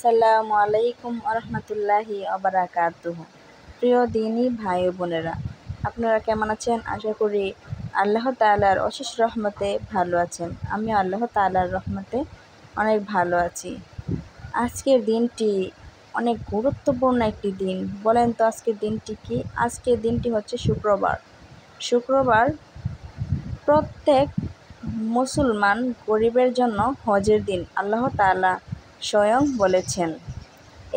আসসালামু আলাইকুম আরহামতুল্লাহি আবারাকাতুহু। প্রিয় দিনী ভাই বোনেরা, আপনারা কেমন আছেন? আশা করি আল্লাহ তাআলার অশেষ রহমতে ভালো আছেন। আমি আল্লাহ তাআলার রহমতে অনেক ভালো আছি। আজকের দিনটি অনেক গুরুত্বপূর্ণ একটি দিন। বলেন তো আজকের দিনটি কি? আজকের দিনটি হচ্ছে শুক্রবার প্রত্যেক মুসলমান গরিবের জন্য হজের দিন আল্লাহ তাআলা স্বয়ং বলেছেন।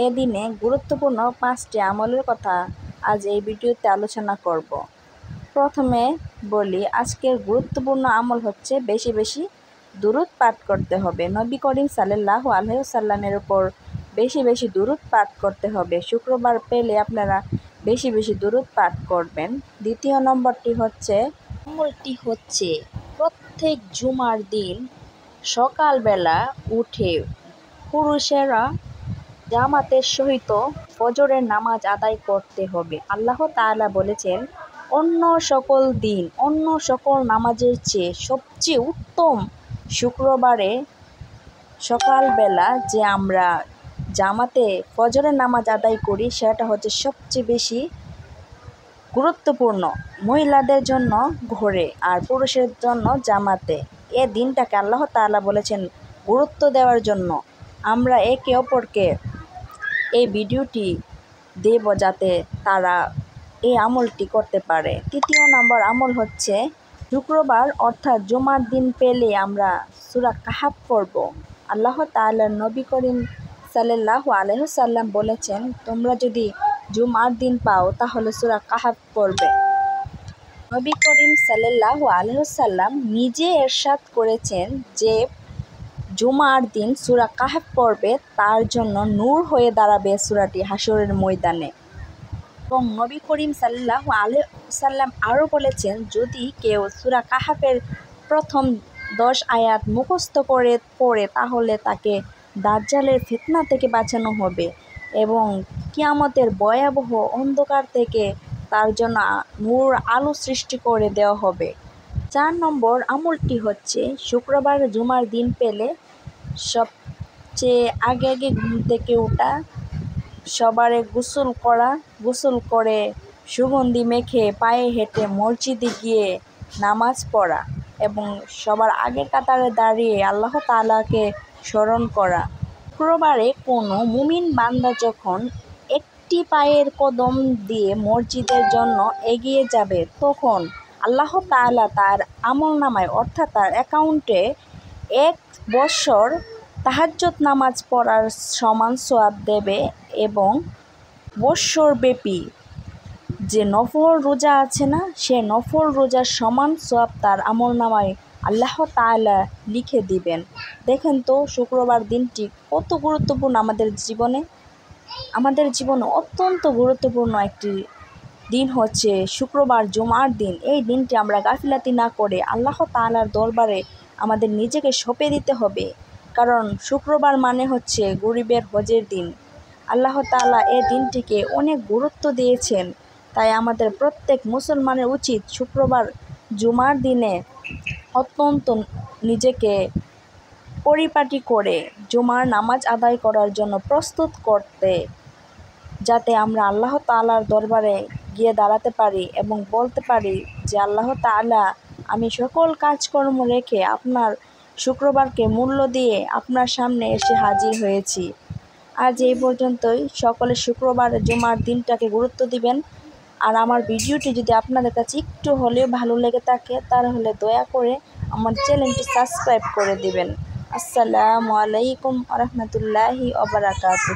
এ দিনে গুরুত্বপূর্ণ 5টি আমলের কথা আজ এই ভিডিওতে আলোচনা করব। প্রথমে বলি, আজকের গুরুত্বপূর্ণ আমল হচ্ছে বেশি বেশি দুরূদ পাঠ করতে হবে। নবী করিম সাল্লাল্লাহু আলাইহি ওয়াসাল্লামের উপর বেশি বেশি দুরূদ পাঠ করতে হবে। শুক্রবার পেলে আপনারা বেশি বেশি দুরূদ পাঠ করবেন। দ্বিতীয় আমলটি হচ্ছে প্রত্যেক জুমার দিন সকালবেলা উঠে পুরুষেরা জামাতের সহিত ফজরের নামাজ আদায় করতে হবে। আল্লাহ তাআলা বলেছেন, অন্য সকল নামাজের চেয়ে সবচেয়ে উত্তম শুক্রবারে সকালবেলা যে আমরা জামাতে ফজরের নামাজ আদায় করি সেটা হচ্ছে সবচেয়ে বেশি গুরুত্বপূর্ণ। মহিলাদের জন্য ঘরে আর পুরুষের জন্য জামাতে। এ দিনটাকে আল্লাহ তাআলা বলেছেন গুরুত্ব দেওয়ার জন্য। আমরা একে অপরকে এই ভিডিওটি দেব যাতে তারা এই আমলটি করতে পারে। তৃতীয় নম্বর আমল হচ্ছে শুক্রবার অর্থাৎ জুমার দিন পেলে আমরা সূরা কাহাফ পড়ব। আল্লাহ তাআলার নবী করিম সাল্লাল্লাহু আলাইহি ওয়াসাল্লাম বলেছেন, তোমরা যদি জুমার দিন পাও তাহলে সূরা কাহাফ পড়বে। নবী করিম সাল্লাল্লাহু আলাইহি ওয়াসাল্লাম নিজে ইরশাদ করেছেন যে জুমার দিন সূরা কাহাফ পড়বে তার জন্য নূর হয়ে দাঁড়াবে সূরাটি হাসরের ময়দানে। এবং নবী করিম সাল্লাল্লাহু আলাইহি ওয়াসাল্লাম আরও বলেছেন, যদি কেউ সূরা কাহাফের প্রথম 10 আয়াত মুখস্থ করে পড়ে তাহলে তাকে দাজ্জালের ফিতনা থেকে বাঁচানো হবে এবং কিয়ামতের ভয়াবহ অন্ধকার থেকে তার জন্য নূর আলো সৃষ্টি করে দেওয়া হবে। 4 নম্বর আমলটি হচ্ছে শুক্রবার জুমার দিন পেলে সবচেয়ে আগে ঘুম থেকে ওঠা, সবারে গোসল করে সুগন্ধি মেখে পায়ে হেঁটে মসজিদে গিয়ে নামাজ পড়া এবং সবার আগে কাতারে দাঁড়িয়ে আল্লাহ তাআলাকে স্মরণ করা। শুক্রবারে কোনো মুমিন বান্দা যখন একটি পায়ের কদম দিয়ে মসজিদের জন্য এগিয়ে যাবে তখন আল্লাহ তাআলা তার আমলনামায় অর্থাৎ তার অ্যাকাউন্টে 1 বছর তাহাজ্জুদ নামাজ পড়ার সমান সওয়াব দেবে এবং বৎসরব্যাপী যে নফল রোজা আছে না, সে নফল রোজার সমান সওয়াব তার আমলনামায় আল্লাহ তাআলা লিখে দিবেন। দেখেন তো শুক্রবার দিনটি কত গুরুত্বপূর্ণ আমাদের জীবনে অত্যন্ত গুরুত্বপূর্ণ একটি দিন হচ্ছে শুক্রবার জুমার দিন। এই দিনটি আমরা গাফিলাতি না করে আল্লাহ তাআলার দরবারে আমাদের নিজেকে সঁপে দিতে হবে, কারণ শুক্রবার মানে হচ্ছে গরিবের হজের দিন। আল্লাহ তাআলা এই দিনটিকে অনেক গুরুত্ব দিয়েছেন, তাই আমাদের প্রত্যেক মুসলমানের উচিত শুক্রবার জুমার দিনে অত্যন্ত নিজেকে পরিপাটি করে জুমার নামাজ আদায় করার জন্য প্রস্তুত করতে, যাতে আমরা আল্লাহ তাআলার দরবারে গিয়ে দাঁড়াতে পারি এবং বলতে পারি যে আল্লাহ তাআলা, আমি সকল কাজকর্ম রেখে আপনার শুক্রবারকে মূল্য দিয়ে আপনার সামনে এসে হাজির হয়েছি। আজ এই পর্যন্তই। সকলে শুক্রবার জুমার দিনটাকে গুরুত্ব দিবেন। আর আমার ভিডিওটি যদি আপনাদের কাছে একটু হলেও ভালো লেগে থাকে তাহলে দয়া করে আমার চ্যানেলটি সাবস্ক্রাইব করে দিবেন। আসসালামু আলাইকুম আরহামতুল্লাহি ওয়া বারাকাতুহু।